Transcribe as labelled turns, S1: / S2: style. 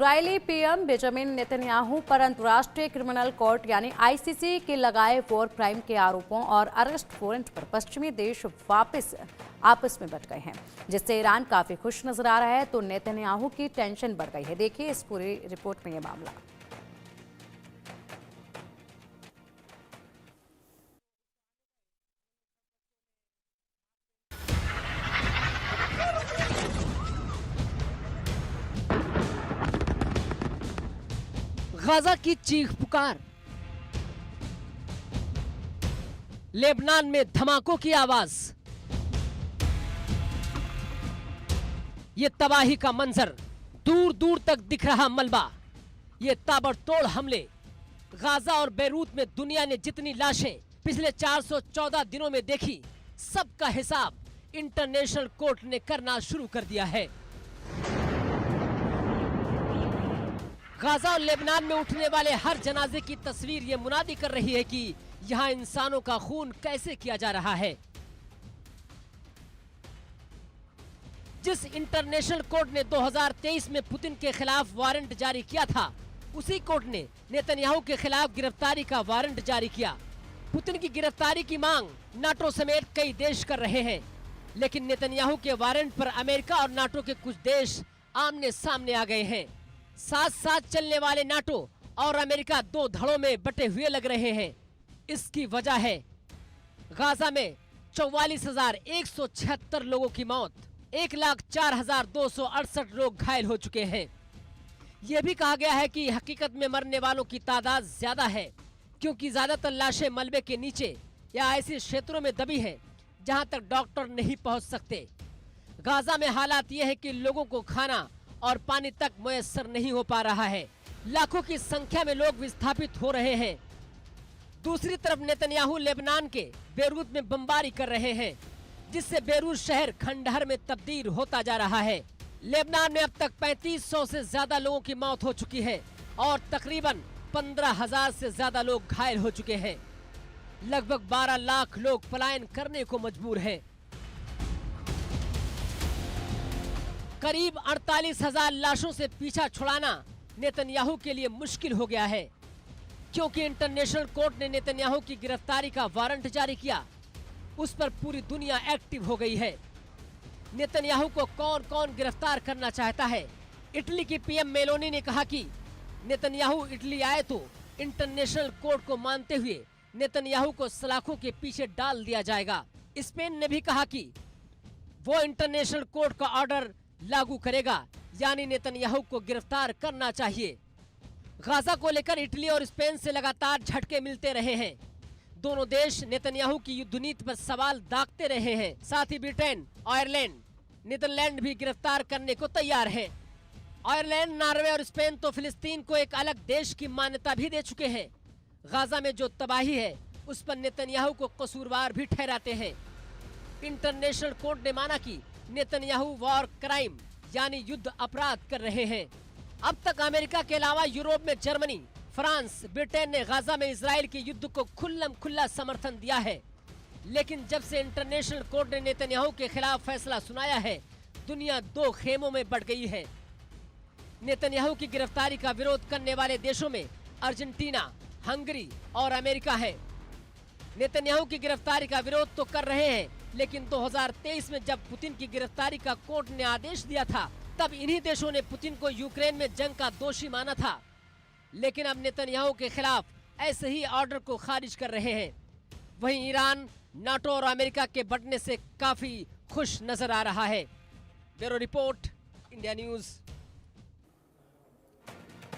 S1: Israeli PM Benjamin Netanyahu पर अंतर्राष्ट्रीय criminal court यानी आईसीसी के लगाए वॉर क्राइम के आरोपों और अरेस्ट वारंट पर पश्चिमी देश वापस आपस में बट गए हैं, जिससे ईरान काफी खुश नजर आ रहा है तो नेतन्याहू की टेंशन बढ़ गई है। देखिए इस पूरी रिपोर्ट में यह मामला।
S2: गाजा की चीख पुकार, लेबनान में धमाकों की आवाज, ये तबाही का मंजर, दूर दूर तक दिख रहा मलबा, ये ताबड़तोड़ हमले। गाजा और बेरूत में दुनिया ने जितनी लाशें पिछले 414 दिनों में देखी, सबका हिसाब इंटरनेशनल कोर्ट ने करना शुरू कर दिया है। गाजा और लेबनान में उठने वाले हर जनाजे की तस्वीर ये मुनादी कर रही है कि यहाँ इंसानों का खून कैसे किया जा रहा है। जिस इंटरनेशनल कोर्ट ने 2023 में पुतिन के खिलाफ वारंट जारी किया था, उसी कोर्ट ने नेतन्याहू के खिलाफ गिरफ्तारी का वारंट जारी किया। पुतिन की गिरफ्तारी की मांग नाटो समेत कई देश कर रहे हैं, लेकिन नेतन्याहू के वारंट पर अमेरिका और नाटो के कुछ देश आमने सामने आ गए हैं। साथ साथ चलने वाले नाटो और अमेरिका दो धड़ों में बटे हुए लग रहे हैं। इसकी वजह है गाजा में 44,176 लोगों की मौत, 1,04,268 लोग घायल हो चुके हैं। यह भी कहा गया है कि हकीकत में मरने वालों की तादाद ज्यादा है, क्योंकि ज्यादातर लाशें मलबे के नीचे या ऐसे क्षेत्रों में दबी हैं जहां तक डॉक्टर नहीं पहुंच सकते। गाजा में हालात यह है कि लोगों को खाना और पानी तक मुयस्सर नहीं हो पा रहा है। लाखों की संख्या में लोग विस्थापित हो रहे हैं। दूसरी तरफ नेतन्याहू लेबनान के बेरूत में बमबारी कर रहे हैं, जिससे बेरूत शहर खंडहर में तब्दील होता जा रहा है। लेबनान में अब तक 3500 से ज्यादा लोगों की मौत हो चुकी है और तकरीबन 15,000 से ज्यादा लोग घायल हो चुके हैं। लगभग 12 लाख लोग पलायन करने को मजबूर हैं। करीब 48,000 लाशों से पीछा छुड़ाना नेतन्याहू के लिए मुश्किल हो गया है, क्योंकि इंटरनेशनल कोर्ट ने नेतन्याहू की गिरफ्तारी का वारंट जारी किया। उस पर पूरी दुनिया एक्टिव हो गई है। नेतन्याहू को कौन कौन गिरफ्तार करना चाहता है? इटली की पीएम मेलोनी ने कहा कि नेतन्याहू इटली आए तो इंटरनेशनल कोर्ट को मानते हुए नेतन्याहू को सलाखों के पीछे डाल दिया जाएगा। स्पेन ने भी कहा कि वो इंटरनेशनल कोर्ट का ऑर्डर लागू करेगा, यानी नेतन्याहू को गिरफ्तार करना चाहिए। गाजा को लेकर इटली और स्पेन से लगातार झटके मिलते रहे हैं। दोनों देश नेतन्याहू की युद्ध नीति पर सवाल दागते रहे हैं। साथ ही ब्रिटेन, आयरलैंड, नीदरलैंड भी गिरफ्तार करने को तैयार हैं। आयरलैंड, नॉर्वे और स्पेन तो फिलिस्तीन को एक अलग देश की मान्यता भी दे चुके हैं। गाजा में जो तबाही है उस पर नेतन्याहू को कसूरवार भी ठहराते हैं। इंटरनेशनल कोर्ट ने माना कि नेतन्याहू वॉर क्राइम यानी युद्ध अपराध कर रहे हैं। अब तक अमेरिका के अलावा यूरोप में जर्मनी, फ्रांस, ब्रिटेन ने गाजा में इजराइल के युद्ध को खुल्लम खुल्ला समर्थन दिया है। लेकिन जब से इंटरनेशनल कोर्ट ने नेतन्याहू के खिलाफ फैसला सुनाया है, दुनिया दो खेमों में बट गई है। नेतन्याहू की गिरफ्तारी का विरोध करने वाले देशों में अर्जेंटीना, हंगरी और अमेरिका है। नेतन्याहू की गिरफ्तारी का विरोध तो कर रहे हैं, लेकिन 2023 में जब पुतिन की गिरफ्तारी का कोर्ट ने आदेश दिया था, तब इन्हीं देशों ने पुतिन को यूक्रेन में जंग का दोषी माना था। लेकिन अब नेतन्याहू के खिलाफ ऐसे ही ऑर्डर को खारिज कर रहे हैं। वहीं ईरान, नाटो और अमेरिका के बढ़ने से काफी खुश नजर आ रहा है। Bureau report, India news.